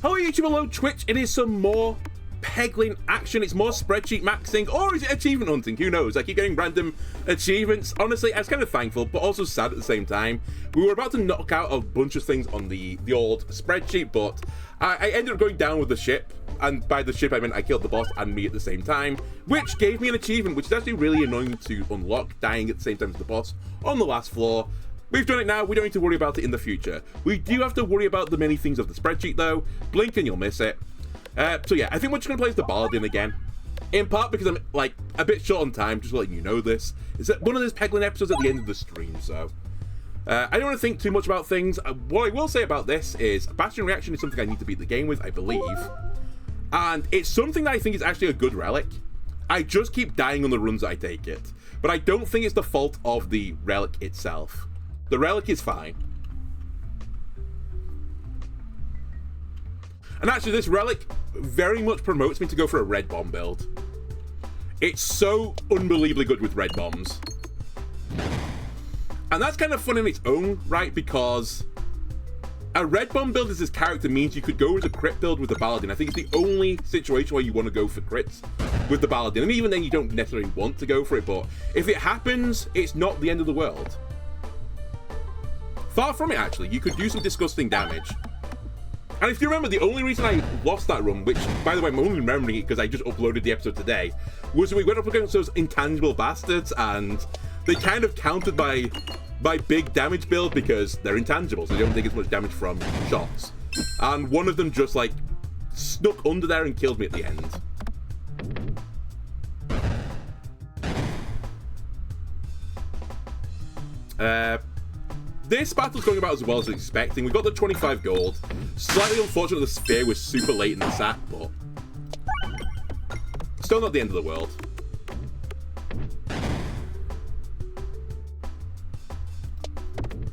Hello YouTube, hello Twitch, it is some more Peglin action. It's more spreadsheet maxing, or is it achievement hunting? Who knows? I keep getting random achievements. Honestly, I was kind of thankful, but also sad at the same time. We were about to knock out a bunch of things on the old spreadsheet, but I ended up going down with the ship, and by the ship I meant I killed the boss and me at the same time, which gave me an achievement, which is actually really annoying to unlock, dying at the same time as the boss on the last floor. We've done it now, we don't need to worry about it in the future. We do have to worry about the many things of the spreadsheet though. Blink and you'll miss it. So yeah, I think we're just going to play as the Paladin again. In part because I'm like a bit short on time, just letting you know this. It's one of those Peglin episodes at the end of the stream, so... I don't want to think too much about things. What I will say about this is Bastion Reaction is something I need to beat the game with, I believe. And it's something that I think is actually a good relic. I just keep dying on the runs that I take it. But I don't think it's the fault of the relic itself. The relic is fine. And actually, this relic very much promotes me to go for a red bomb build. It's so unbelievably good with red bombs. And that's kind of fun in its own right, because a red bomb build as this character means you could go as a crit build with the Paladin. I think it's the only situation where you want to go for crits with the Paladin. And even then, you don't necessarily want to go for it, but if it happens, it's not the end of the world. Far from it, actually. You could do some disgusting damage. And if you remember, the only reason I lost that run, which, by the way, I'm only remembering it because I just uploaded the episode today, was that we went up against those intangible bastards, and they kind of countered my big damage build because they're intangible, so they don't take as much damage from shots. And one of them just, like, snuck under there and killed me at the end. This battle's going about as well as I was expecting. We got the 25 gold. Slightly unfortunate the sphere was super late in the sack, but still not the end of the world.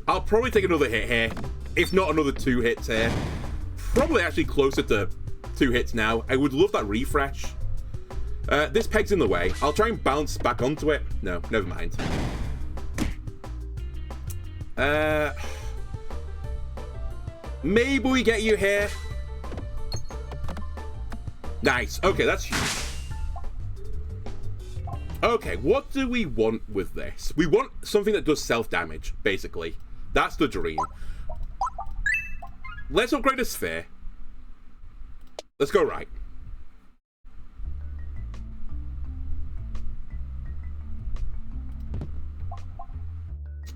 I'll probably take another hit here, if not another 2 hits here. Probably actually closer to 2 hits now. I would love that refresh. This peg's in the way. I'll try and bounce back onto it. No, never mind. Maybe we get you here. Nice. Okay, that's huge. Okay, what do we want with this? We want something that does self-damage, basically. That's the dream. Let's upgrade a sphere. Let's go right.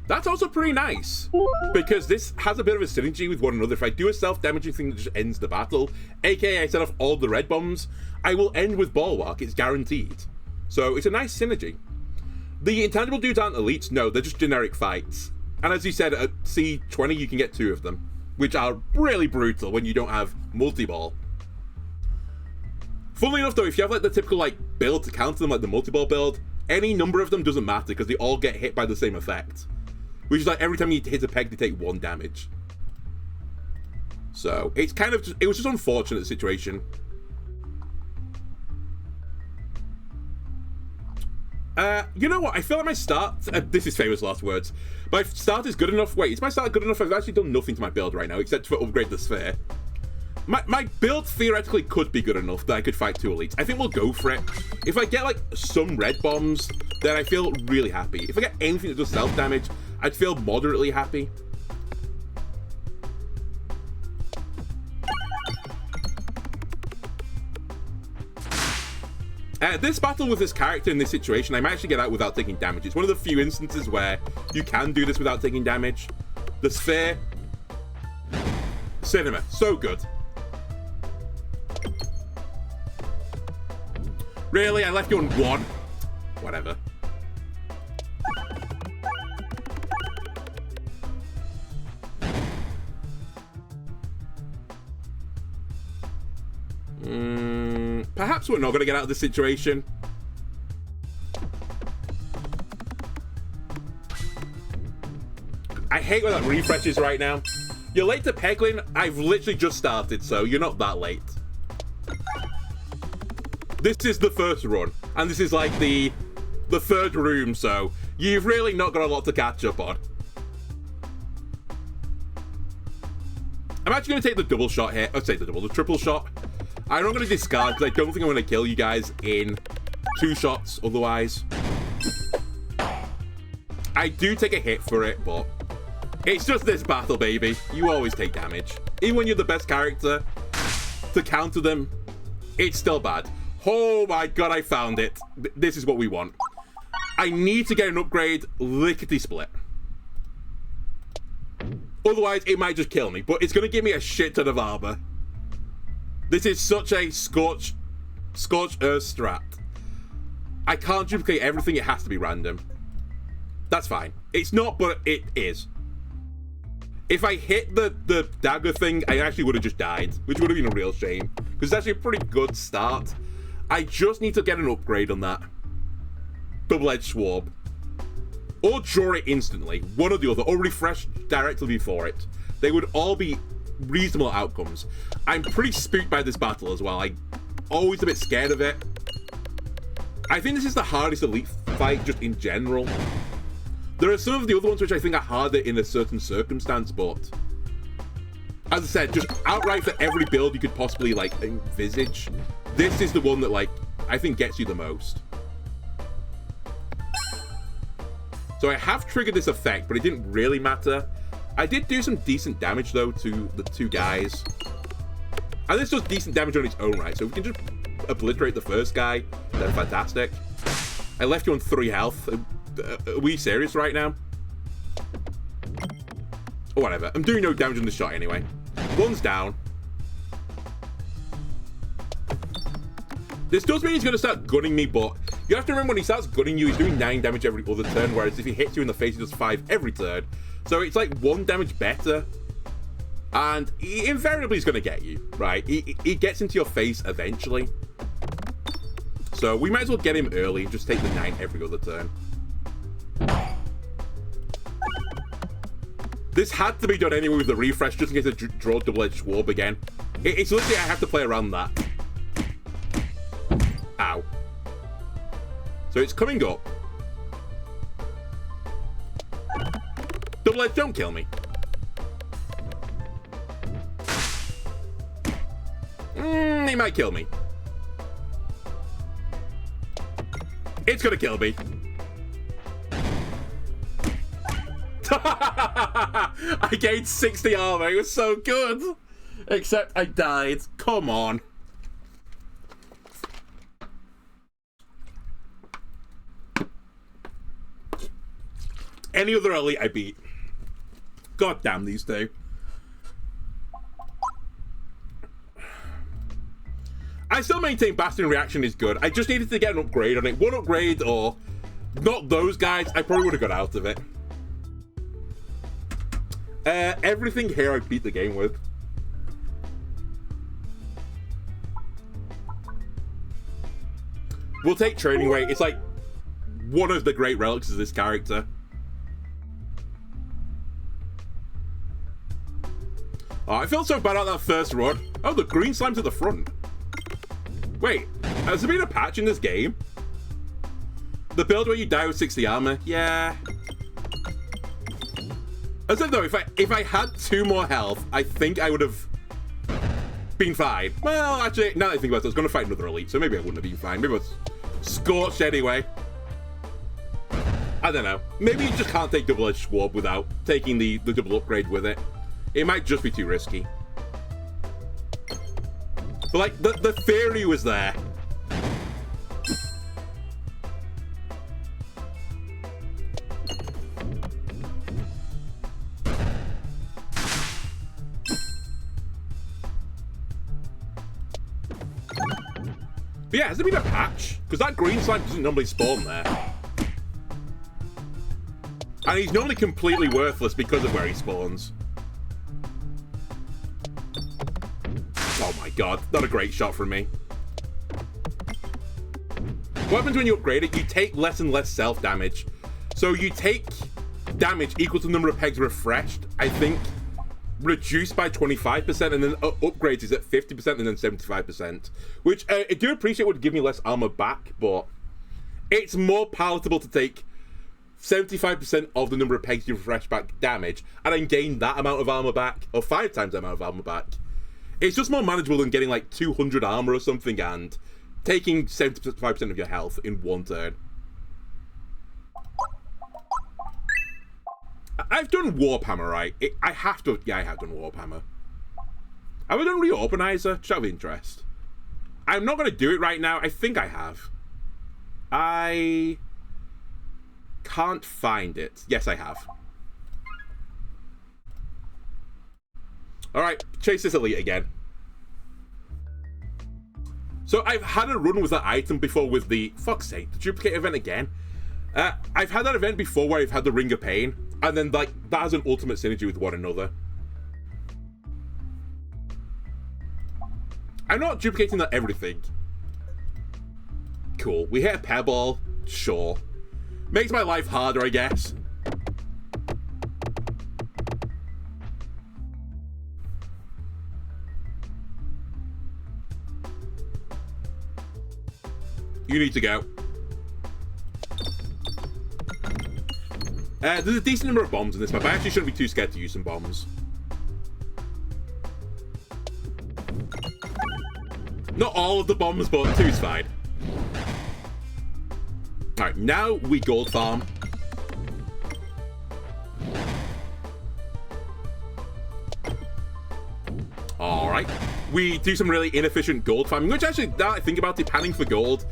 That's also pretty nice, because this has a bit of a synergy with one another. If I do a self-damaging thing that just ends the battle, aka I set off all the red bombs, I will end with Bulwark, it's guaranteed. So it's a nice synergy. The intangible dudes aren't elites, no, they're just generic fights. And as you said, at C20 you can get 2 of them, which are really brutal when you don't have multi-ball. Funnily enough though, if you have like the typical like build to counter them, like the multi-ball build, any number of them doesn't matter because they all get hit by the same effect. Which is like every time you hit a peg, they take 1 damage. So it's kind of it was just unfortunate situation. You know what? I feel like my start. This is famous last words. My start is good enough. Wait, is my start good enough? I've actually done nothing to my build right now except for upgrade the sphere. My build theoretically could be good enough that I could fight 2 elites. I think we'll go for it. If I get like some red bombs, then I feel really happy. If I get anything that does self damage, I'd feel moderately happy. This battle with this character in this situation, I might actually get out without taking damage. It's one of the few instances where you can do this without taking damage. The sphere. Cinema. So good. Really? I left you on 1? Whatever. Perhaps we're not going to get out of this situation. I hate when that refreshes right now. You're late to Peglin. I've literally just started, so you're not that late. This is the first run, and this is like the 3rd room, so you've really not got a lot to catch up on. I'm actually going to take the double shot here. I'll take the triple shot. I'm not going to discard because I don't think I'm going to kill you guys in 2 shots otherwise. I do take a hit for it, but it's just this battle, baby. You always take damage. Even when you're the best character, to counter them, it's still bad. Oh my god, I found it. This is what we want. I need to get an upgrade lickety-split. Otherwise, it might just kill me, but it's going to give me a shit ton of armor. This is such a Scorch Earth strat. I can't duplicate everything, it has to be random. That's fine. It's not, but it is. If I hit the dagger thing, I actually would have just died, which would have been a real shame. Because it's actually a pretty good start. I just need to get an upgrade on that. Double-edged sword. Or draw it instantly, one or the other, or refresh directly before it. They would all be reasonable outcomes. I'm pretty spooked by this battle as well. I'm always a bit scared of it. I think this is the hardest elite fight just in general. There are some of the other ones which I think are harder in a certain circumstance, but as I said, just outright for every build you could possibly like envisage, this is the one that like I think gets you the most. So I have triggered this effect, but it didn't really matter. I did do some decent damage, though, to the 2 guys. And this does decent damage on its own right, so if we can just obliterate the first guy, then fantastic. I left you on 3 health. Are we serious right now? Or whatever. I'm doing no damage on the shot anyway. One's down. This does mean he's going to start gunning me, but you have to remember when he starts gunning you, he's doing 9 damage every other turn, whereas if he hits you in the face, he does 5 every turn. So it's like 1 damage better. And he invariably is going to get you, right? He gets into your face eventually. So we might as well get him early and just take the 9 every other turn. This had to be done anyway with the refresh, just in case I draw double-edged sword again. It's literally I have to play around that. Ow. So it's coming up. Double edge, don't kill me. He might kill me. It's gonna kill me. I gained 60 armor. It was so good. Except I died. Come on. Any other elite I beat. God damn these 2. I still maintain Bastion Reaction is good. I just needed to get an upgrade on it. 1 upgrade or not those guys, I probably would have got out of it. Everything here I beat the game with. We'll take Training Weight. It's like one of the great relics of this character. Oh, I felt so bad about that first run. Oh, the green slime's at the front. Wait, has there been a patch in this game? The build where you die with 60 armor? Yeah. I said though, if I had 2 more health, I think I would have been fine. Well, actually, now that I think about it, I was going to fight another elite, so maybe I wouldn't have been fine. Maybe I was scorched anyway. I don't know. Maybe you just can't take double-edged sword without taking the double upgrade with it. It might just be too risky. But like, the theory was there. But yeah, has there been a patch? Because that green slime doesn't normally spawn there. And he's normally completely worthless because of where he spawns. Oh my god, not a great shot from me. What happens when you upgrade it? You take less and less self-damage. So you take damage equal to the number of pegs refreshed, I think, reduced by 25%, and then upgrades is at 50% and then 75%. Which I do appreciate would give me less armor back, but it's more palatable to take 75% of the number of pegs you refresh back damage, and then gain that amount of armor back, or 5 times the amount of armor back. It's just more manageable than getting like 200 armor or something and taking 75% of your health in one turn. I've done Warp Hammer, right? I have to. Yeah, I have done Warp Hammer. Have I done Reorganizer? Just out of interest. I'm not going to do it right now. I think I have. I can't find it. Yes, I have. Alright, chase this elite again. So I've had a run with that item before with the... Fuck's sake, the duplicate event again. I've had that event before where I've had the Ring of Pain, and then like that has an ultimate synergy with one another. I'm not duplicating that everything. Cool. We hit a pebble. Sure. Makes my life harder, I guess. You need to go. There's a decent number of bombs in this map. I actually shouldn't be too scared to use some bombs. Not all of the bombs, but 2's fine. Alright, now we gold farm. Alright. We do some really inefficient gold farming, which actually, now I think about it, panning for gold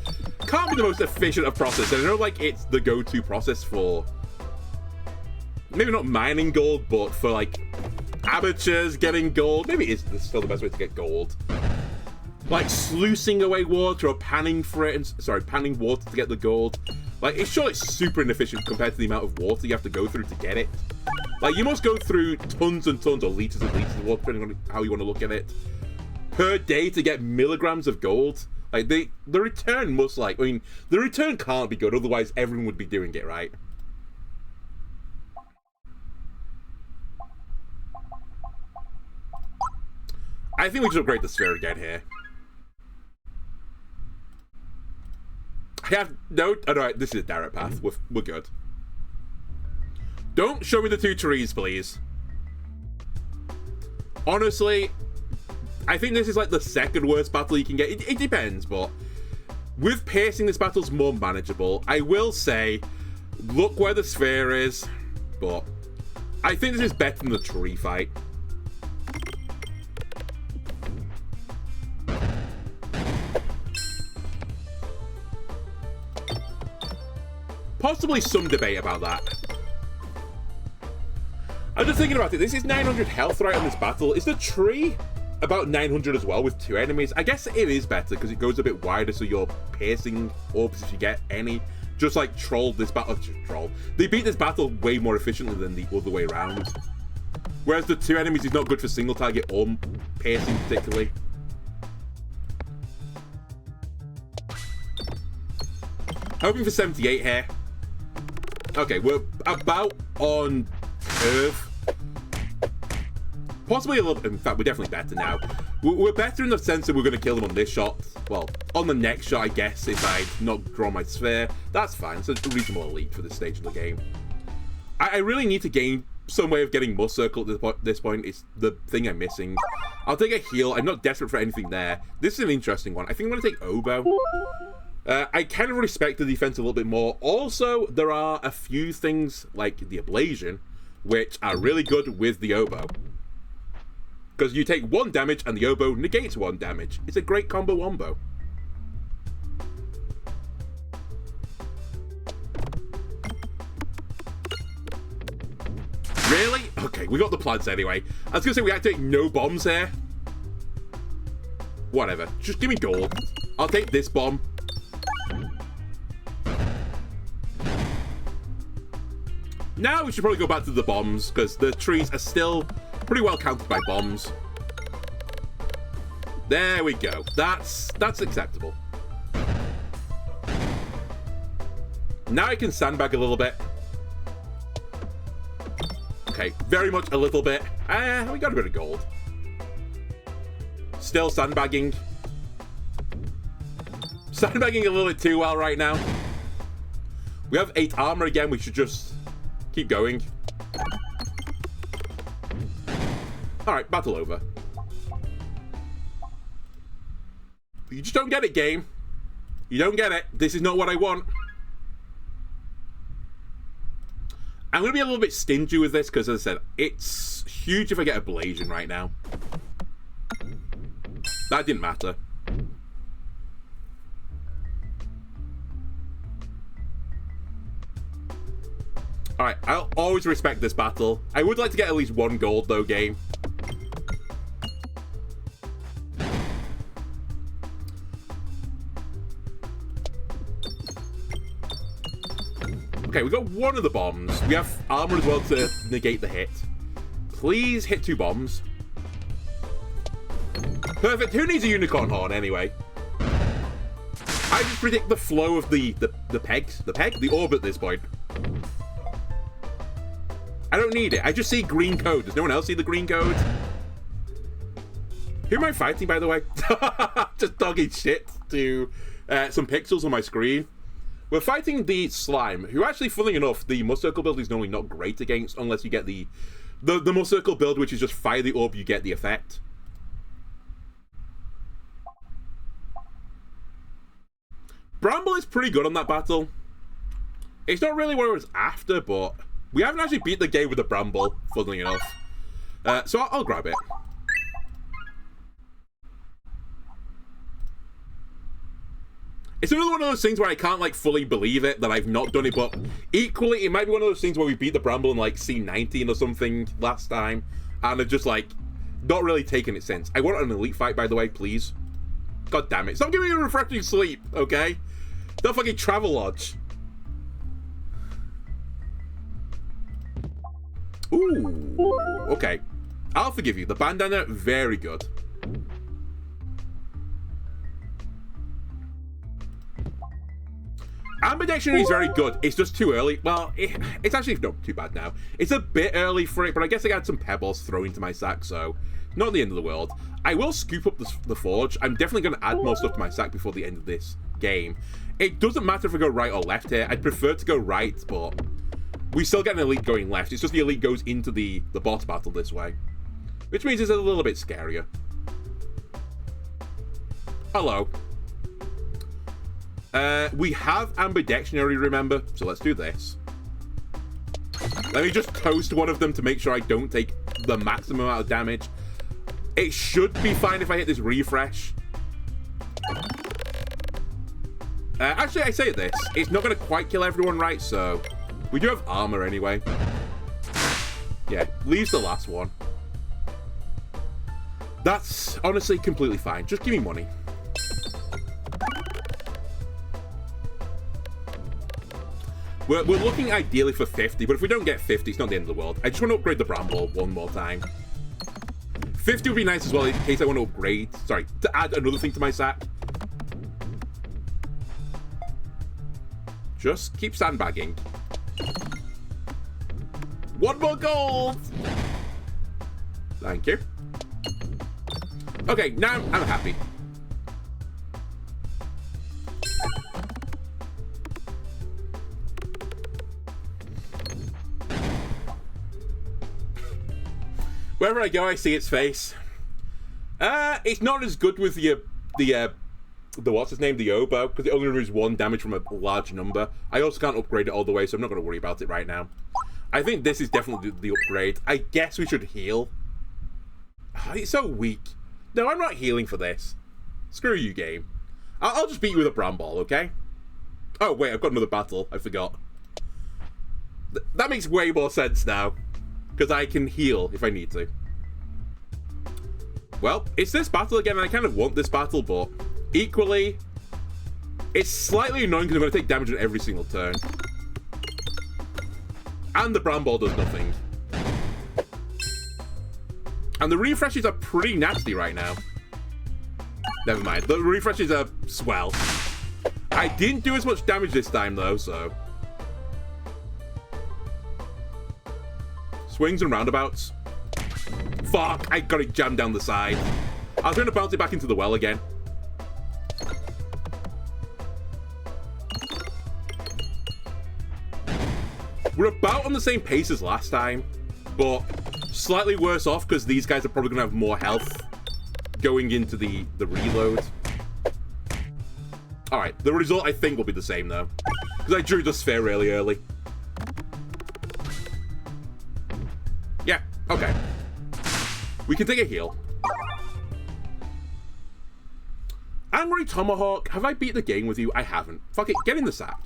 can't be the most efficient of process. And I know, like, it's the go-to process for... maybe not mining gold, but for, like, amateurs getting gold. Maybe it is still the best way to get gold. Like, sluicing away water or panning for it, and, sorry, panning water to get the gold. Like, it's sure it's super inefficient compared to the amount of water you have to go through to get it. Like, you must go through tons and tons, or liters and liters of water, depending on how you want to look at it, per day to get milligrams of gold. Like, the return must, like, I mean, the return can't be good, otherwise everyone would be doing it, right? I think we should upgrade the sphere again here. I have no... alright, this is a direct path. We're good. Don't show me the 2 trees, please. Honestly, I think this is like the second worst battle you can get. It depends, but with piercing, this battle's more manageable. I will say, look where the sphere is, but I think this is better than the tree fight. Possibly some debate about that. I'm just thinking about it. This is 900 health right on this battle. Is the tree about 900 as well with 2 enemies? I guess it is better because it goes a bit wider, so you're piercing orbs if you get any. Just like Troll this battle. Troll. They beat this battle way more efficiently than the other way around. Whereas the 2 enemies is not good for single target or piercing particularly. Hoping for 78 here. Okay, we're about on curve. Possibly a little... in fact, we're definitely better now. We're better in the sense that we're going to kill them on this shot. Well, on the next shot, I guess, if I not draw my sphere. That's fine. It's a reasonable lead for this stage of the game. I really need to gain some way of getting Must Circle at this point. It's the thing I'm missing. I'll take a heal. I'm not desperate for anything there. This is an interesting one. I think I'm going to take Oboe. I kind of respect the defense a little bit more. Also, there are a few things like the Ablation, which are really good with the Oboe. Because you take 1 damage and the Oboe negates 1 damage. It's a great combo wombo. Really? Okay, we got the plans anyway. I was going to say we activate no bombs here. Whatever. Just give me gold. I'll take this bomb. Now we should probably go back to the bombs, because the trees are still pretty well countered by bombs. There we go. That's acceptable. Now I can sandbag a little bit. Okay, very much a little bit. We got a bit of gold. Still sandbagging. Sandbagging a little bit too well right now. We have 8 armor again. We should just keep going. Alright, battle over. You just don't get it, game. You don't get it. This is not what I want. I'm going to be a little bit stingy with this because, as I said, it's huge if I get a Blasian right now. That didn't matter. Alright, I'll always respect this battle. I would like to get at least 1 gold, though, game. Okay, we got 1 of the bombs. We have armor as well to negate the hit. Please hit 2 bombs. Perfect. Who needs a unicorn horn anyway? I just predict the flow of the orb at this point. I don't need it. I just see green code. Does no one else see the green code? Who am I fighting, by the way? Just dogging shit to some pixels on my screen. We're fighting the slime, who actually, funnily enough, the mud circle build is normally not great against unless you get the mud circle build, which is just fire the orb, you get the effect. Bramble is pretty good on that battle. It's not really what I was after, but we haven't actually beat the game with a Bramble, funnily enough. So I'll grab it. It's another one of those things where I can't, like, fully believe it that I've not done it, but equally, it might be one of those things where we beat the Bramble in, like, scene 19 or something last time, and I've just, like, not really taken it since. I want an elite fight, by the way, please. God damn it. Stop giving me a refreshing sleep, okay? Don't fucking travel lodge. Ooh, okay. I'll forgive you. The bandana, very good. Ambidextrity is very good. It's just too early. Well, it's actually not too bad now. It's a bit early for it, but I guess I had some pebbles thrown into my sack, so not the end of the world. I will scoop up the forge. I'm definitely going to add more stuff to my sack before the end of this game. It doesn't matter if I go right or left here. I'd prefer to go right, but we still get an elite going left. It's just the elite goes into the boss battle this way, which means it's a little bit scarier. Hello. We have ambidextrity, remember? So let's do this. Let me just toast one of them to make sure I don't take the maximum amount of damage. It should be fine if I hit this refresh. Actually, I say this. It's not going to quite kill everyone, right? So we do have armor anyway. Yeah, leaves the last one. That's honestly completely fine. Just give me money. We're looking ideally for 50, but if we don't get 50, it's not the end of the world. I just want to upgrade the Bramble one more time. 50 would be nice as well in case I want to upgrade. Sorry, to add another thing to my sack. Just keep sandbagging. 1 more gold! Thank you. Okay, now I'm happy. Wherever I go, I see its face. It's not as good with the what's his name, the oboe, because it only removes 1 damage from a large number. I also can't upgrade it all the way, so I'm not going to worry about it right now. I think this is definitely the upgrade. I guess we should heal. Oh, it's so weak. No, I'm not healing for this. Screw you, game. I'll just beat you with a Bramble, okay? Oh, wait, I've got another battle. I forgot. That makes way more sense now. Because I can heal if I need to. Well, it's this battle again, and I kind of want this battle, but equally, it's slightly annoying because I'm going to take damage on every single turn. And the Bramble does nothing. And the refreshes are pretty nasty right now. Never mind. The refreshes are swell. I didn't do as much damage this time, though, so swings and roundabouts. Fuck, I got it jammed down the side. I was going to bounce it back into the well again. We're about on the same pace as last time, but slightly worse off because these guys are probably going to have more health going into the reload. Alright, the result I think will be the same though, because I drew the sphere really early. Yeah, okay. We can take a heal. Angry Tomahawk, have I beat the game with you? I haven't. Fuck it, get in the sack.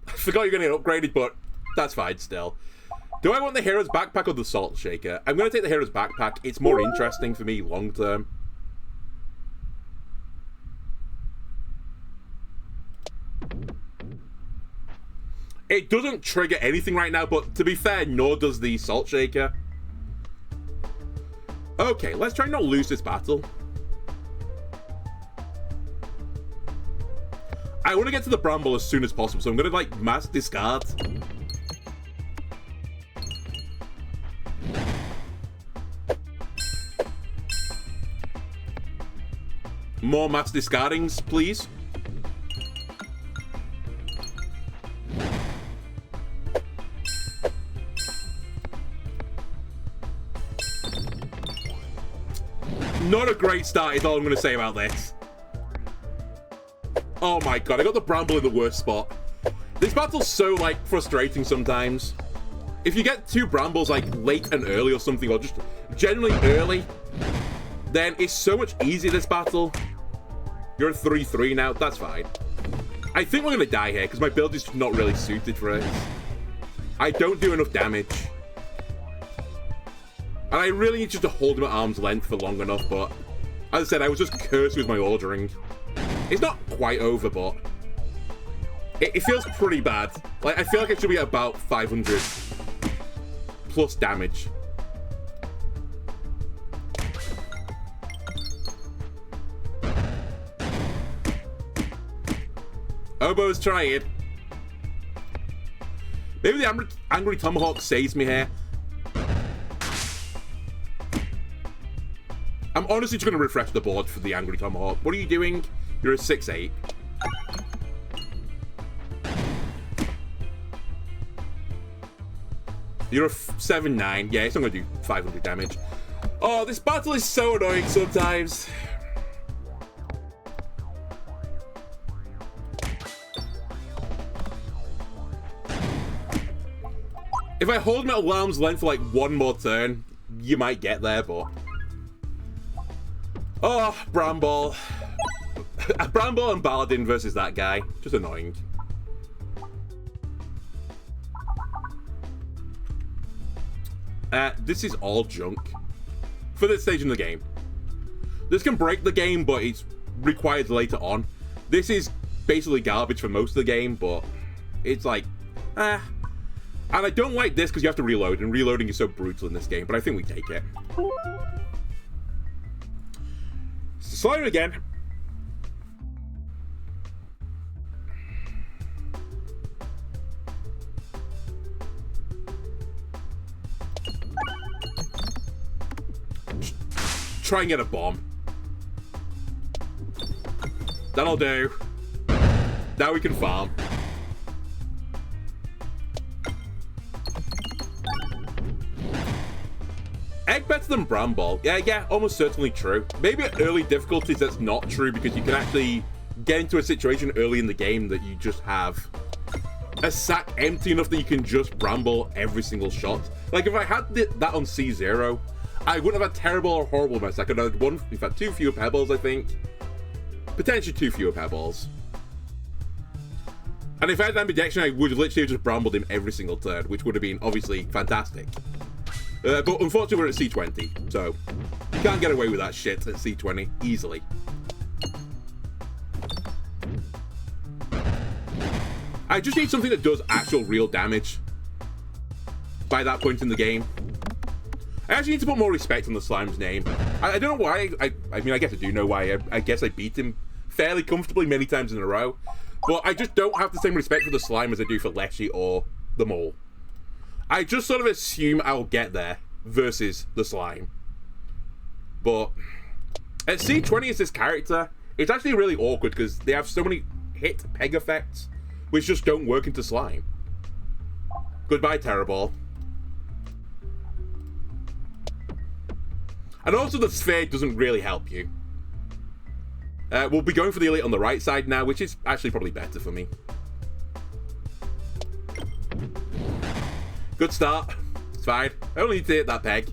I forgot you're going to get upgraded, but that's fine still. Do I want the Hero's Backpack or the Salt Shaker? I'm going to take the Hero's Backpack. It's more interesting for me long term. It doesn't trigger anything right now, but to be fair, nor does the Salt Shaker. Okay, let's try not lose this battle. I want to get to the Bramble as soon as possible, so I'm going to, like, mass discard. More mass discardings, please. Not a great start is all I'm going to say about this. Oh my god, I got the Bramble in the worst spot. This battle's so, like, frustrating sometimes. If you get 2 Brambles, like, late and early or something, or just generally early, then it's so much easier, this battle. You're at 3-3 now, that's fine. I think we're going to die here, because my build is not really suited for it. I don't do enough damage. And I really need just to hold him at arm's length for long enough, but as I said, I was just cursed with my ordering. It's not quite over, but it feels pretty bad. Like, I feel like I should be at about 500 plus damage. Obo's trying. Maybe the Angry Tomahawk saves me here. I'm honestly just going to refresh the board for the Angry Tomahawk. What are you doing? You're a 6-8. You're a 7-9. Yeah, it's not going to do 500 damage. Oh, this battle is so annoying sometimes. If I hold him at arm's length for like one more turn, you might get there, but... Oh, Bramble. Bramble and Paladin versus that guy. Just annoying. This is all junk. For this stage in the game. This can break the game, but it's required later on. This is basically garbage for most of the game, but it's like, And I don't like this because you have to reload, and reloading is so brutal in this game, but I think we take it. Slime again. Try and get a bomb. That'll do. Now we can farm. Egg better than Bramble. Yeah, almost certainly true. Maybe at early difficulties that's not true because you can actually get into a situation early in the game that you just have a sack empty enough that you can just Bramble every single shot. Like if I had that on C0, I wouldn't have had terrible or horrible mess. I could have had in fact 2 fewer pebbles, I think. Potentially 2 fewer pebbles. And if I had ambidextrous, I would have literally just Brambled him every single turn, which would have been obviously fantastic. But unfortunately we're at C20, so you can't get away with that shit at C20 easily. I just need something that does actual real damage by that point in the game. I actually need to put more respect on the Slime's name. I don't know why. I mean, I guess I do know why. I guess I beat him fairly comfortably many times in a row. But I just don't have the same respect for the Slime as I do for Leshy or the Mole. I just sort of assume I'll get there versus the Slime. But at C20 as this character, it's actually really awkward because they have so many hit peg effects which just don't work into Slime. Goodbye, Terrorball. And also the sphere doesn't really help you. We'll be going for the elite on the right side now, which is actually probably better for me. Good start. It's fine. I only need to hit that peg.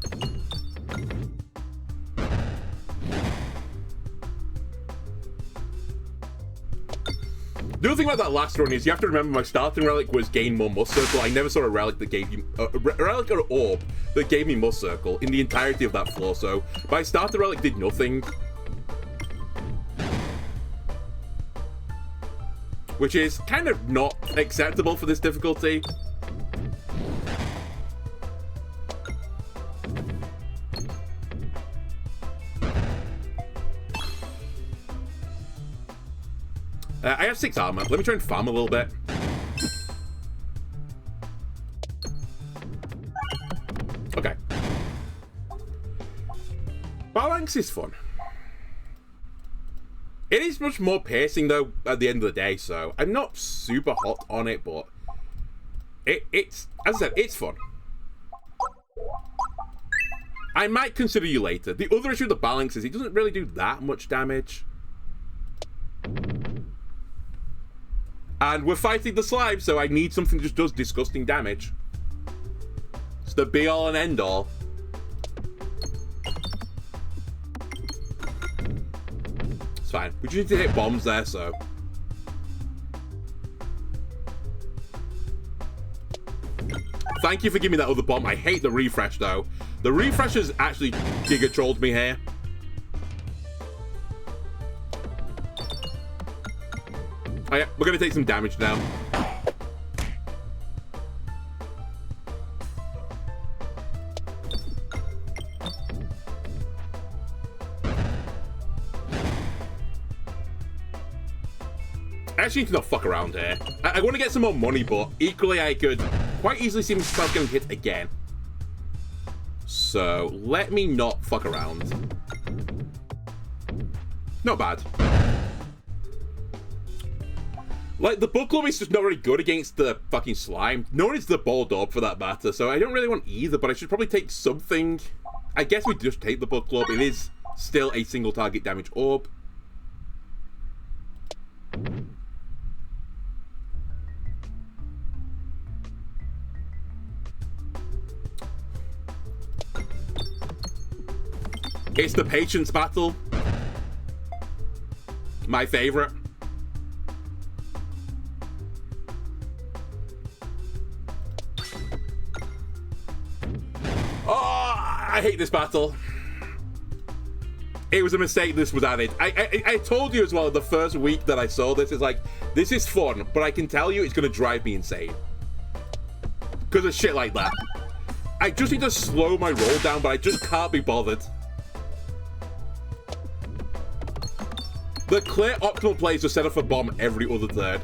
The other thing about that last run is you have to remember my starting relic was gain more must circle. I never saw a relic that gave you a relic or an orb that gave me must circle in the entirety of that floor. So my starter relic did nothing, which is kind of not acceptable for this difficulty. I have 6 armor. Let me try and farm a little bit. Okay. Phalanx is fun. It is much more piercing, though, at the end of the day, so I'm not super hot on it, but it's, as I said, it's fun. I might consider you later. The other issue with the Phalanx is it doesn't really do that much damage. And we're fighting the slime, so I need something that just does disgusting damage. It's the be-all and end-all. It's fine. We just need to hit bombs there, so... Thank you for giving me that other bomb. I hate the refresh, though. The refresh has actually giga-trolled me here. Oh yeah, we're gonna take some damage now. I actually need to not fuck around here. I want to get some more money, but equally I could quite easily see myself getting hit again. So let me not fuck around. Not bad. Like, the book club is just not very good against the fucking slime. Nor is the ball dog, for that matter, so I don't really want either, but I should probably take something. I guess we just take the book club. It is still a single target damage orb. It's the patience battle. My favorite. I hate this battle. It was a mistake this was added. I told you as well the first week that I saw this, it's like, this is fun, but I can tell you it's going to drive me insane. Because of shit like that. I just need to slow my roll down, but I just can't be bothered. The clear optimal play is to set off a bomb every other turn.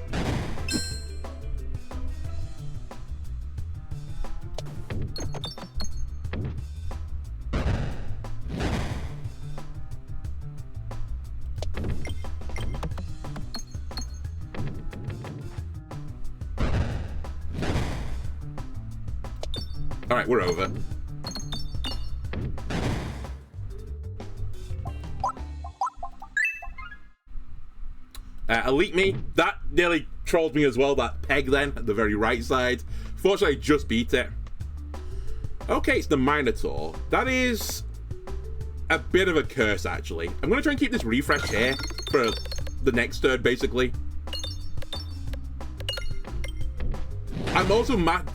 Alright, we're over. Elite me. That nearly trolled me as well, that Peglin at the very right side. Fortunately, I just beat it. Okay, it's the Minotaur. That is a bit of a curse, actually. I'm going to try and keep this refresh here for the next turn, basically. I'm also mad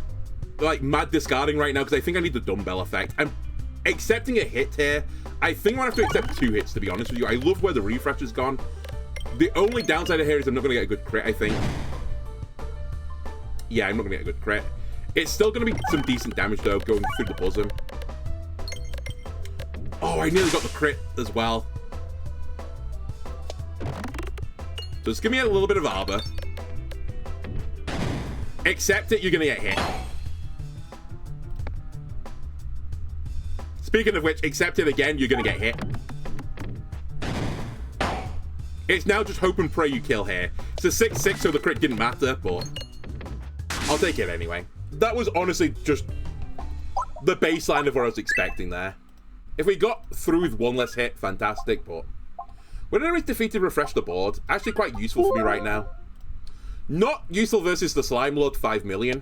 discarding right now because I think I need the dumbbell effect. I'm accepting a hit here. I think I'm going to have to accept 2 hits, to be honest with you. I love where the refresh has gone. The only downside of here is I'm not going to get a good crit, I think. Yeah, I'm not going to get a good crit. It's still going to be some decent damage, though, going through the bosom. Oh, I nearly got the crit as well. Just give me a little bit of armor. Accept it, you're going to get hit. Speaking of which, accept it again, you're going to get hit. It's now just hope and pray you kill here. It's a 6-6, so the crit didn't matter, but I'll take it anyway. that was honestly just the baseline of what I was expecting there. If we got through with one less hit, fantastic, but when enemies defeated, refresh the board. Actually quite useful for me right now. Not useful versus the Slime Lord 5 million.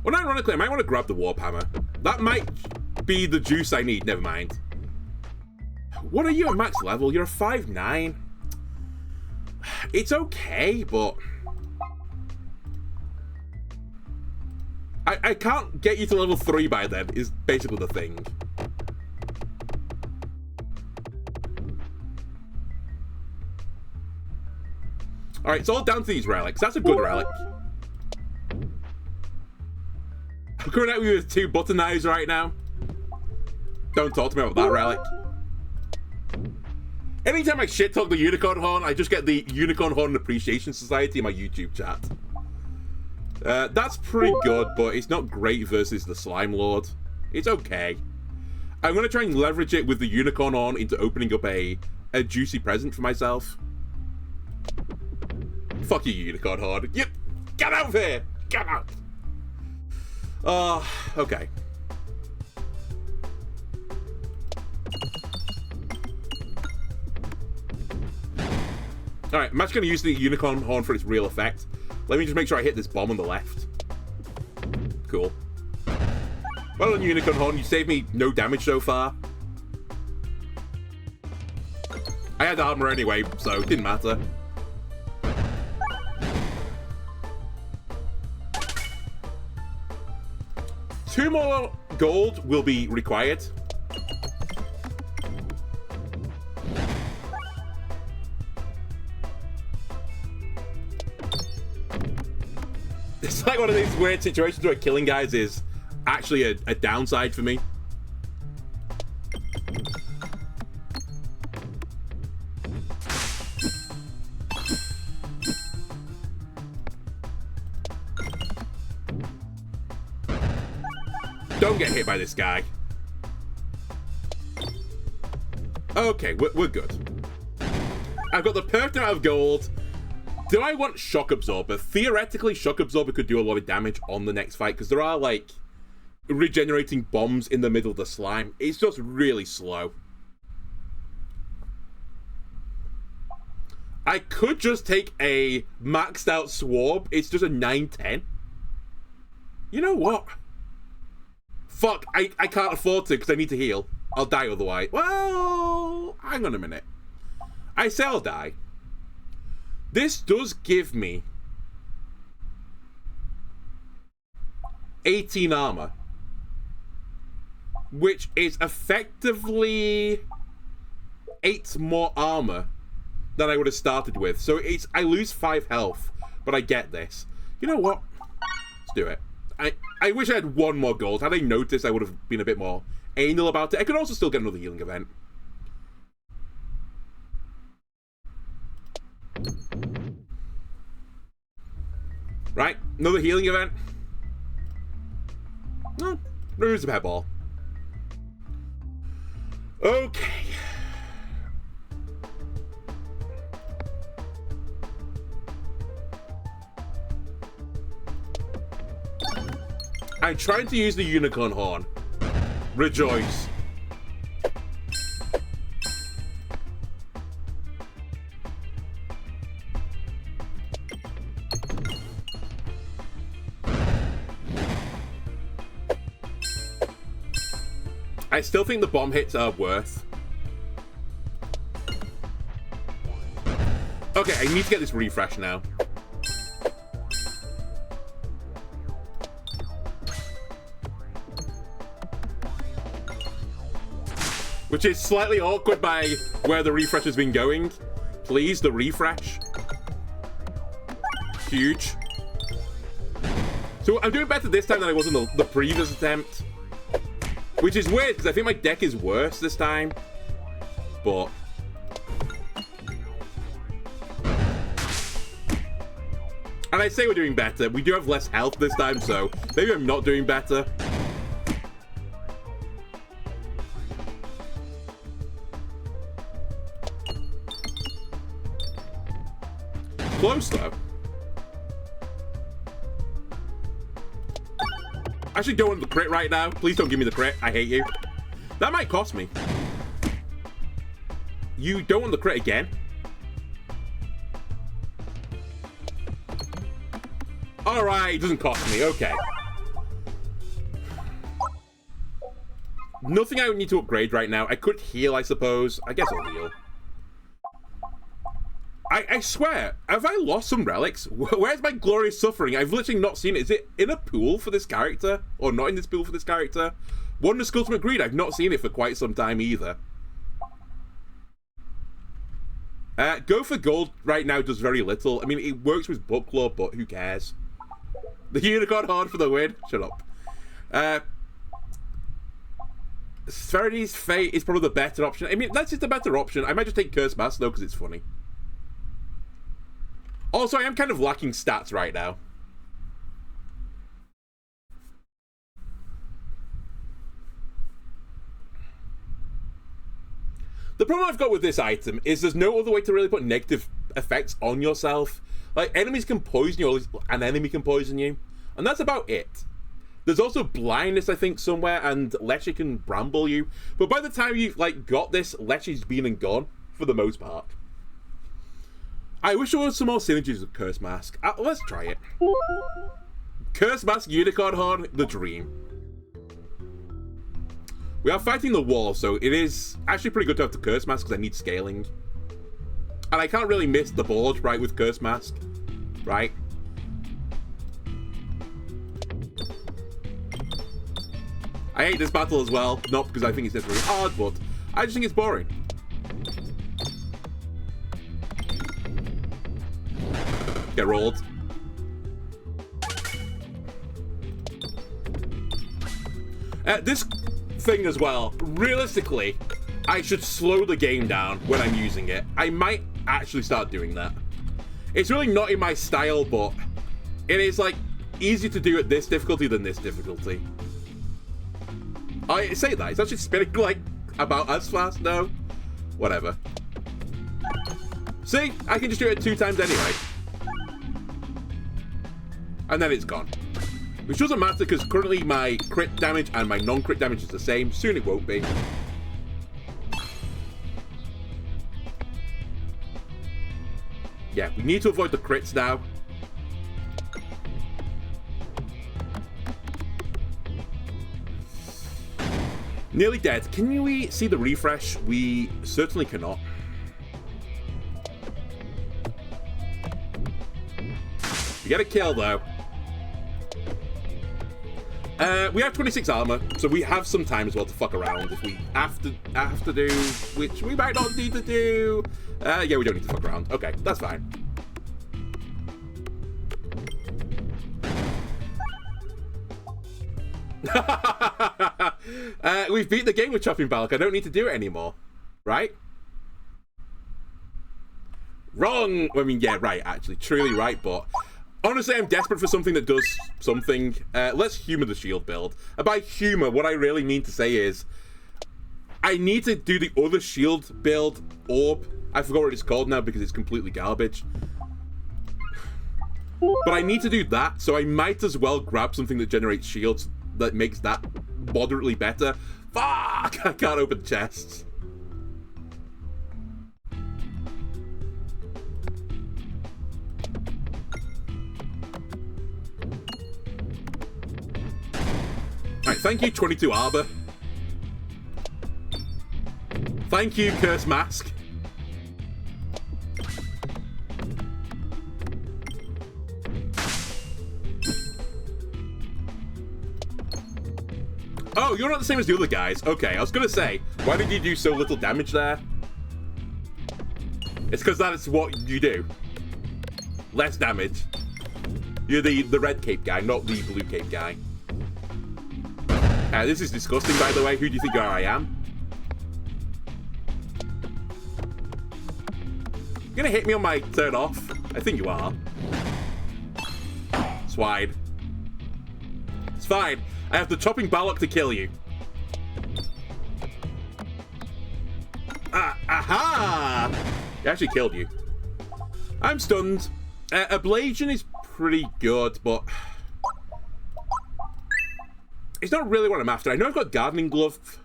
Well, ironically, I might want to grab the Warp Hammer. That might be the juice I need. Never mind. What are you at max level? You're a 5'9". It's okay, but I can't get you to level 3 by then, is basically the thing. Alright, it's all down to these relics. That's a good relic. I'm coming at you with 2 butter knives right now. Don't talk to me about that relic. Anytime I shit talk the Unicorn Horn, I just get the Unicorn Horn Appreciation Society in my YouTube chat. That's pretty good, but it's not great versus the Slime Lord. It's okay. I'm going to try and leverage it with the Unicorn Horn into opening up a juicy present for myself. Fuck you, Unicorn Horn. You, get out of here! Get out! Okay. Alright, I'm actually going to use the Unicorn Horn for its real effect. Let me just make sure I hit this bomb on the left. Cool. Well done, Unicorn Horn. You saved me no damage so far. I had armor anyway, so it didn't matter. Two more gold will be required. It's like one of these weird situations where killing guys is actually a downside for me. Don't get hit by this guy. Okay, we're good. I've got the perfect amount of gold. Do I want Shock Absorber? Theoretically, Shock Absorber could do a lot of damage on the next fight, because there are, like, regenerating bombs in the middle of the slime. It's just really slow. I could just take a maxed out Swarb. It's just a 9/10. You know what? Fuck, I can't afford to because I need to heal. I'll die otherwise. Well, hang on a minute. I say I'll die. This does give me 18 armor, which is effectively 8 more armor than I would have started with. So I lose 5 health, but I get this. You know what? Let's do it. I wish I had 1 more gold. Had I noticed, I would have been a bit more anal about it. I could also still get another healing event. Right, another healing event. No, there's a pet ball. Okay. I'm trying to use the Unicorn Horn. Rejoice. I still think the bomb hits are worth. Okay, I need to get this refresh now. Which is slightly awkward by where the refresh has been going. Please, the refresh. Huge. So I'm doing better this time than I was in the previous attempt. Which is weird, because I think my deck is worse this time. But... and I say we're doing better. We do have less health this time, so maybe I'm not doing better. close, though. I actually don't want the crit right now. Please don't give me the crit. I hate you. That might cost me. You don't want the crit again? Alright, it doesn't cost me. Okay. Nothing I would need to upgrade right now. I could heal, I suppose. I guess I'll heal. I swear, have I lost some relics? Where's my glorious suffering? I've literally not seen it. Is it in a pool for this character? Or not in this pool for this character? Wondrous Ultimate Greed, I've not seen it for quite some time either. Go for gold right now does very little. I mean, it works with Book Club, but who cares? The Unicorn Horde for the win. Shut up. Spherity's Fate is probably the better option. I mean, that's just a better option. I might just take Curse Mask, though, because it's funny. Also, I am kind of lacking stats right now. The problem I've got with this item is there's no other way to really put negative effects on yourself. Like, enemies can poison you, or at least an enemy can poison you. And that's about it. There's also blindness, I think, somewhere, and Lechy can bramble you. But by the time you've, like, got this, Lechy's been and gone, for the most part. I wish there was some more synergies with Curse Mask. Let's try it. Curse Mask, Unicorn Horn, the dream. We are fighting the wall, so it is actually pretty good to have the Curse Mask because I need scaling. And I can't really miss the board, right, with Curse Mask. Right? I hate this battle as well. Not because I think it's really hard, but I just think it's boring. Get rolled. This thing as well, realistically, I should slow the game down when I'm using it. I might actually start doing that. It's really not in my style, but it is, like, easier to do at this difficulty than this difficulty. I say that, it's actually spinning, like, about as fast now. Whatever. See? I can just do it 2 times anyway. And then it's gone. Which doesn't matter because currently my crit damage and my non-crit damage is the same. Soon it won't be. Yeah, we need to avoid the crits now. Nearly dead. Can we see the refresh? We certainly cannot. We get a kill though. We have 26 armor, so we have some time as well to fuck around if we have to do, which we might not need to do. Yeah, we don't need to fuck around. Okay, that's fine. We've beat the game with Chopping Balk. I don't need to do it anymore, right? Wrong. I mean, yeah, right. Actually, truly right, but. Honestly, I'm desperate for something that does something. Let's humor the shield build. By humor, what I really mean to say is I need to do the other shield build orb. I forgot what it's called now because it's completely garbage. But I need to do that, so I might as well grab something that generates shields that makes that moderately better. Fuck! I can't open chests. Alright, thank you, 22 Arbor. Thank you, Curse Mask. Oh, you're not the same as the other guys. Okay, I was gonna say, why did you do so little damage there? It's because that is what you do. Less damage. You're the red cape guy, not the blue cape guy. This is disgusting, by the way. Who do you think I am? You gonna hit me on my turn off? I think you are. Swine. It's fine. I have the Chopping Ballock to kill you. Aha! He actually killed you. I'm stunned. Ablation is pretty good, but it's not really what I'm after. I know I've got Gardening Glove.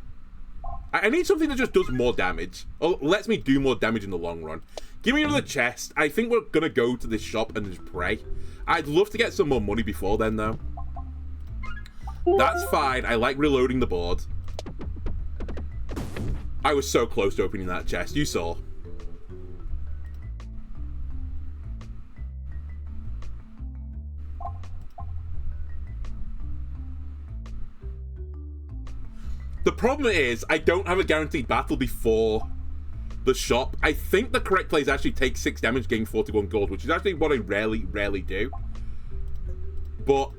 I need something that just does more damage, or lets me do more damage in the long run. Give me another chest. I think we're gonna go to this shop and just pray. I'd love to get some more money before then, though. That's fine. I like reloading the board. I was so close to opening that chest. You saw. The problem is, I don't have a guaranteed battle before the shop. I think the correct play is actually take 6 damage, gain 41 gold, which is actually what I rarely do. But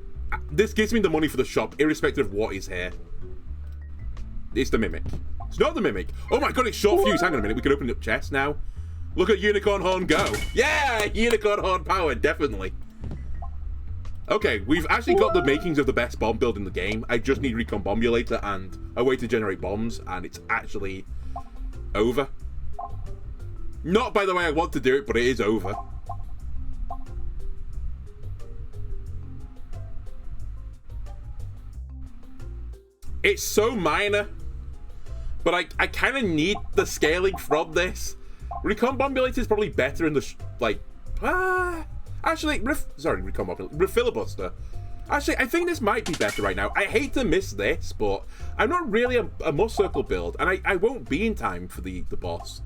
this gives me the money for the shop, irrespective of what is here. It's the Mimic. It's not the Mimic. Oh my god, it's short fuse. Hang on a minute, we can open up chests now. Look at Unicorn Horn go. Yeah, Unicorn Horn power, definitely. Okay, we've actually got the makings of the best bomb build in the game. I just need Recombobulator and a way to generate bombs, and it's actually over. Not by the way I want to do it, but it is over. It's so minor, but I kind of need the scaling from this. Recombobulator is probably better in the actually, Refilibuster. Actually, I think this might be better right now. I hate to miss this, but I'm not really a must circle build, and I won't be in time for the boss.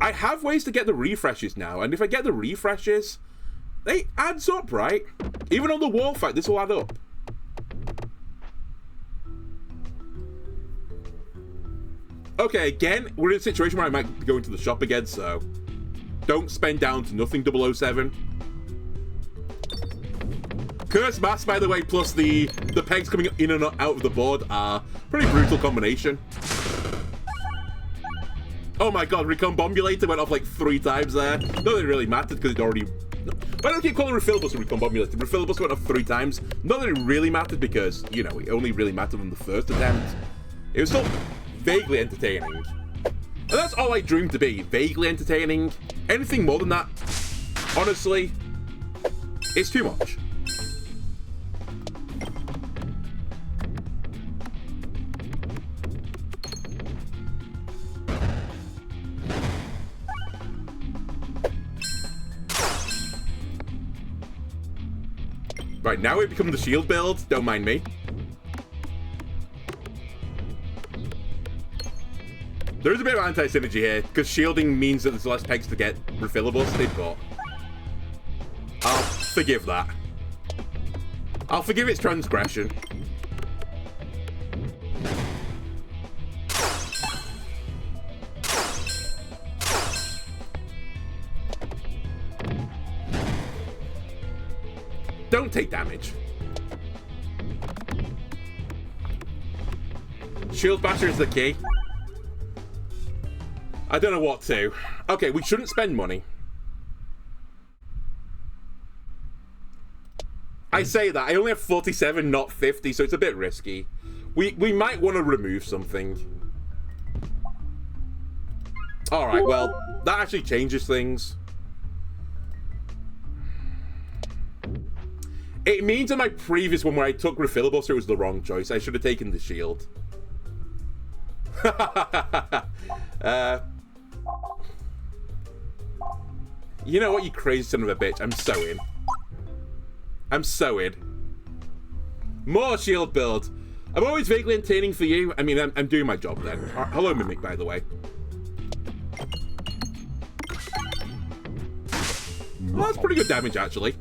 I have ways to get the refreshes now, and if I get the refreshes, they adds up, right? Even on the wall fight, this will add up. Okay, again, we're in a situation where I might be going to the shop again, so don't spend down to nothing, 007. Curse Mask, by the way, plus the pegs coming in and out of the board are pretty brutal combination. Oh my god, Recombobulator went off like 3 times there. Not that it really mattered because it already... Why don't I keep calling Refilibuster Recombobulator? Refilibuster went off 3 times. Not that it really mattered because, you know, it only really mattered on the first attempt. It was still vaguely entertaining. And that's all I dreamed to be, vaguely entertaining. Anything more than that, honestly, it's too much. Right, now we become the shield build. Don't mind me. There is a bit of anti-synergy here, because shielding means that there's less pegs to get refillabusted, but I'll forgive that. I'll forgive its transgression. Don't take damage. Shield Basher is the key. I don't know what to. Okay, we shouldn't spend money. I say that. I only have 47, not 50, so it's a bit risky. We might want to remove something. Alright, well, that actually changes things. It means in my previous one where I took Refilibuster, it was the wrong choice. I should have taken the shield. You know what, you crazy son of a bitch. I'm so in. I'm so in. More shield build. I'm always vaguely entertaining for you. I mean, I'm doing my job then. Hello, Mimic, by the way. Well, that's pretty good damage, actually.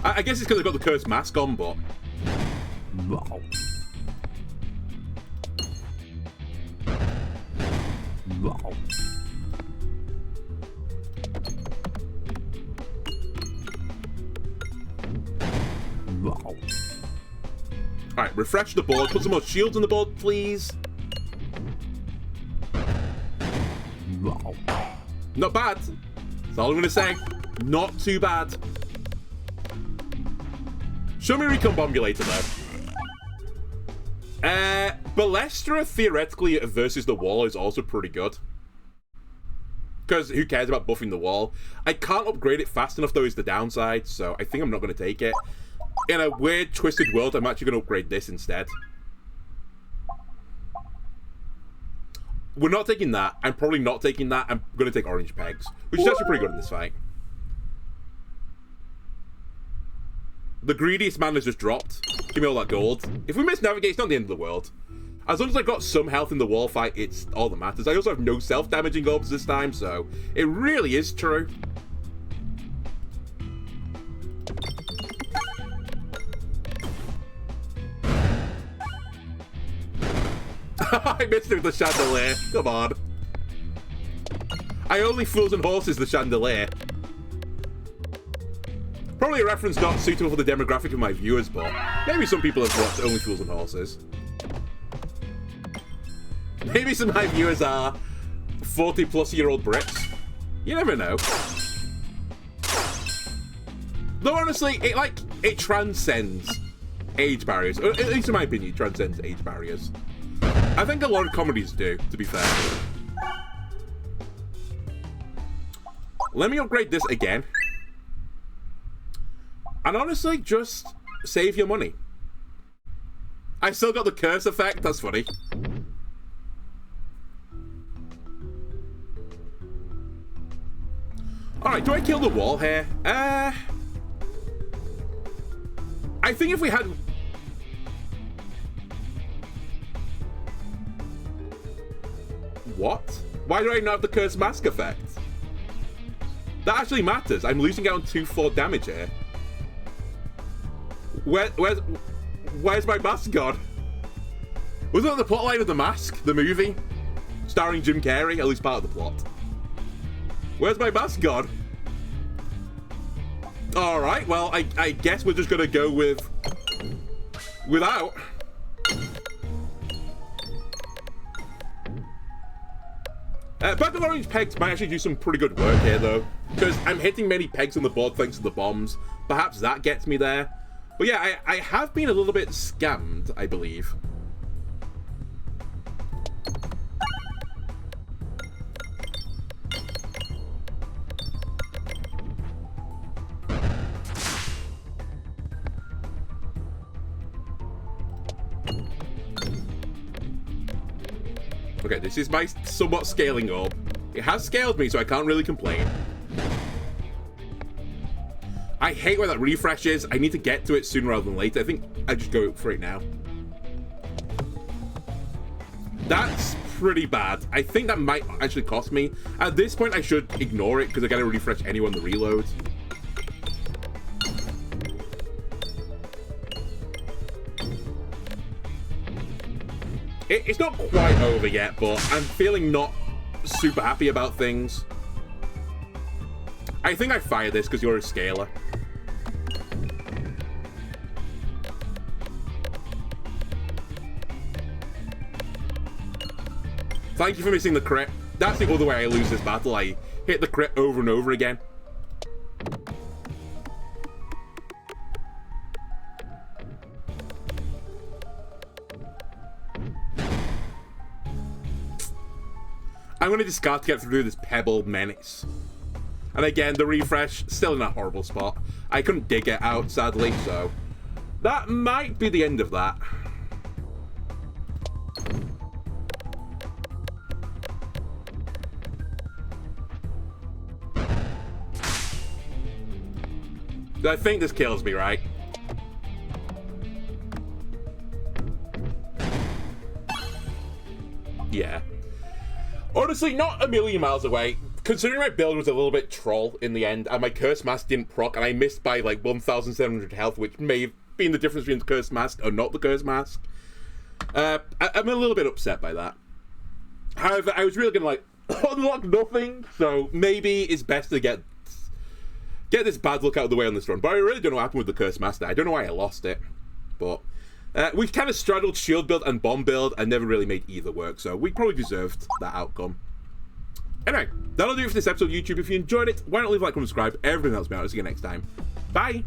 I guess it's because I've got the Cursed Mask on, but... Wow. Wow. Wow. Alright, refresh the board. Put some more shields on the board, please. Wow. Not bad. That's all I'm going to say. Not too bad. Show me Recombobulator, though. Balestra, theoretically, versus the wall is also pretty good. Because who cares about buffing the wall? I can't upgrade it fast enough, though, is the downside, so I think I'm not going to take it. In a weird, twisted world, I'm actually going to upgrade this instead. We're not taking that. I'm probably not taking that. I'm going to take orange pegs, which is actually pretty good in this fight. The greediest man has just dropped. Give me all that gold. If we miss navigate, it's not the end of the world. As long as I got some health in the wall fight, it's all that matters. I also have no self-damaging orbs this time, so it really is true. I missed it with the chandelier. Come on. I only fools and horses the chandelier. Probably a reference not suitable for the demographic of my viewers, but maybe some people have watched Only Fools and Horses. Maybe some of my viewers are 40-plus-year-old Brits. You never know. Though honestly, it transcends age barriers. Or at least in my opinion, it transcends age barriers. I think a lot of comedies do, to be fair. Let me upgrade this again. And honestly, just save your money. I still got the curse effect, that's funny. Alright, do I kill the wall here? I think if we had... What? Why do I not have the cursed mask effect? That actually matters. I'm losing out on 2-4 damage here. Where's my mask gone? Wasn't that the plotline of The Mask, the movie? Starring Jim Carrey, at least part of the plot. Where's my mask gone? Alright, well, I guess we're just gonna go with... without. Battle Orange Pegs might actually do some pretty good work here, though. Because I'm hitting many pegs on the board thanks to the bombs. Perhaps that gets me there. But yeah, I have been a little bit scammed, I believe. Okay, this is my somewhat scaling orb. It has scaled me, so I can't really complain. I hate where that refresh is. I need to get to it sooner rather than later. I think I just go for it now. That's pretty bad. I think that might actually cost me. At this point, I should ignore it because I gotta refresh anyone the reload. It's not quite over yet, but I'm feeling not super happy about things. I think I fire this because you're a scaler. Thank you for missing the crit. That's the other way I lose this battle. I hit the crit over and over again. I'm going to discard to get through this Pebble Menace. And again, the refresh, still in that horrible spot. I couldn't dig it out, sadly, so... that might be the end of that. I think this kills me, right? Yeah. Honestly, not a million miles away. Considering my build was a little bit troll in the end, and my Curse Mask didn't proc, and I missed by like 1,700 health, which may have been the difference between the Curse Mask or not the Curse Mask. I'm a little bit upset by that. However, I was really gonna like unlock nothing, so maybe it's best to get this bad luck out of the way on this run. But I really don't know what happened with the Curse Master. I don't know why I lost it, but we've kind of straddled shield build and bomb build and never really made either work, so we probably deserved that outcome. Anyway, that'll do it for this episode of YouTube. If you enjoyed it, why not leave a like and subscribe? Everything else, man. I'll see you next time. Bye!